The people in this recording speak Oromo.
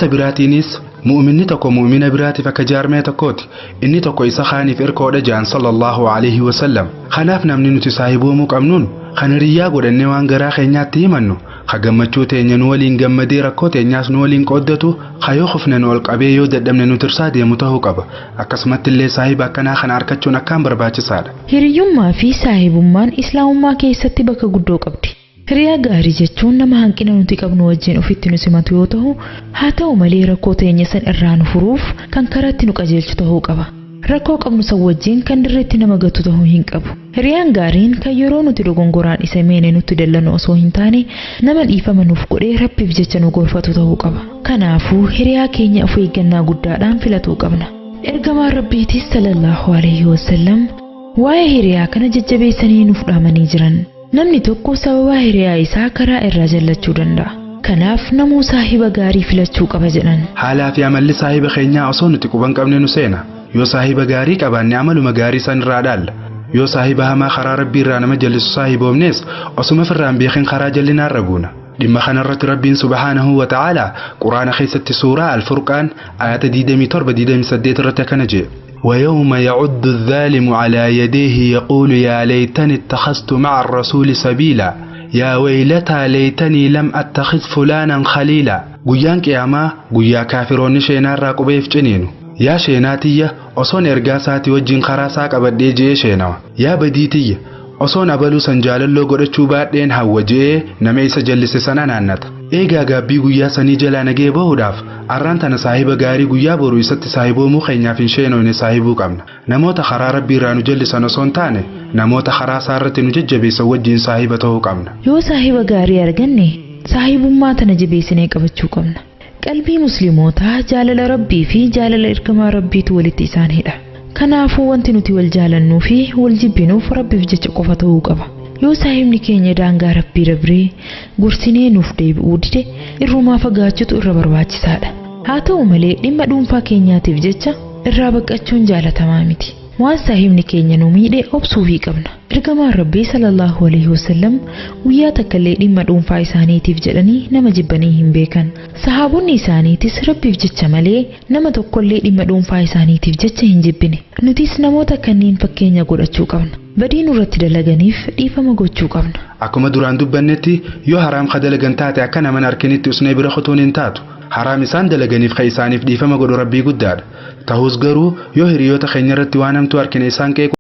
Sabiratiinis mu'minni tokko mu'mina biraatiif akka jaarmee tokkooti. Inni tokko isa khaaniif erkoodha jaan sallallahu alaihi wasallam. Kanaaf namni nuti saahiboomuu qabnuun kan hiriyaa godhannee waan garaa keenyaatti himannu ka gammachuu teenya nu waliin gammadee rakkoo teenyaas nu waliin qooddatu kayoo khufne nu ol qabee yoo dadhabne nu tirsaa deemu ta'uu qaba. Akkasumatti illee saahiba akkanaa kana argachuun akkaan barbaachisaadha. Hiriyyummaa fi saahibummaan islaamummaa keessatti bakka guddoo qabdi. Hiriyaa gaarii jechuun nama hanqina nuti qabnu wajjin ofitti nu simatu yoo ta'u, haa ta'u malee rakkoo teenya san irraa nu furuuf kan karaatti nu qajeelchu ta'uu qaba. Rakkoo qabnu san wajjin kan dirreetti nama gatu ta'uu hin qabu. Hiriyaan gaariin kan yeroo nuti dogongoraan isa meene nutti dallanu osoo hin taane nama dhiifama nuuf godhee rabbiif jecha nu gorfatu ta'uu qaba. Kanaafuu hiriyaa keenya of eeggannaa guddaadhaan filatuu qabna. Ergamaan Rabbiitis sallallahu alaihi wasallam waa'ee hiriyaa kana jajjabeessanii nuuf dhaamanii jiran. Namni tokko sababa hiriyaa isaa karaa irraa jallachuu danda'a. Kanaaf namuu saahiba gaarii filachuu qaba jedhan. Haalaa fi amalli saahiba keenyaa osoo nuti quban qabne nu seena. Yoo saahiba gaarii qabaanne amaluma gaarii san irraa dhaalla. Yoo saahiba hamaa karaa rabbii irraa nama jallisu saahiboomnes osuma firraan beekin karaa jallinaa irra buuna. Dhimma kanarratti Rabbiin subhaanahu wa ta'ala Quraana keessatti suuraa Al-Furqaan ayata 27-28 irratti akkana jedhe. ويوم يعد الظالم على يديه يقول يا ليتني اتخذت مع الرسول سبيلا يا ويلتى ليتني لم اتخذ فلانا خليلا. قيان قياما قيا كافرون شينا راقبيف جنينو يا شيناتية أصون إرقاساتي وجين خراساك أبدي جي شيناو يا بديتية أصون أبلو سنجال اللو قرأتشو بادين هاوجي نميس جلس سنان عنات إيقا قابي قيا سني جلانا جيبو داف أرانتنا صاحب غاري قيا برو يست صاحبو مخينا في شينو إني صاحبو قمنا نموت خرا ربي رانو جلس نصون تاني نموت خرا سارت نججبي سوجين صاحبته قمنا يو صاحب غاري أرغني صاحب ما تنجبي سنيك بچو قمنا قلبي مسلموتا جالل ربي في جالل إركما ربي تولد إسان هدا كنافو وانت نتي والجالنو فيه والجبينو فربي فجج قفته قبا yoo saahibni keenya daangaa rabbii dabree gorsinee nuuf deebi'uu dide irrumaa fagaachutu irra barbaachisaadha. Haa ta'u malee dhimma dhuunfaa keenyaatiif jecha irraa baqachuun jaalatamaa miti. Waan saahibni keenya nu miidhe obsuufii qabna. Ergamaan Rabbii sallallahu alaihi wasallam guyyaa takkallee dhimma dhuunfaa isaaniitiif jedhanii nama jibbanii hin beekan. Sahaabonni isaaniitis Rabbiif jecha malee nama tokkollee dhimma dhuunfaa isaaniitiif jecha hin jibbine. Nutis namoota kanneen fakkeenya godhachuu qabna. Badii nurratti dalaganiif dhiifama gochuu qabna. Akkuma duraan dubbannetti yoo haraam ka dalagan taate akka nama harkinitti usnee bira kutuun hin taatu. Haraam isaan dalaganiif ka isaaniif dhiifama godhu Rabbii guddaadha. Ta'us garuu yoo hiriyoota keenya irratti waan hamtuu harkine isaan qeequ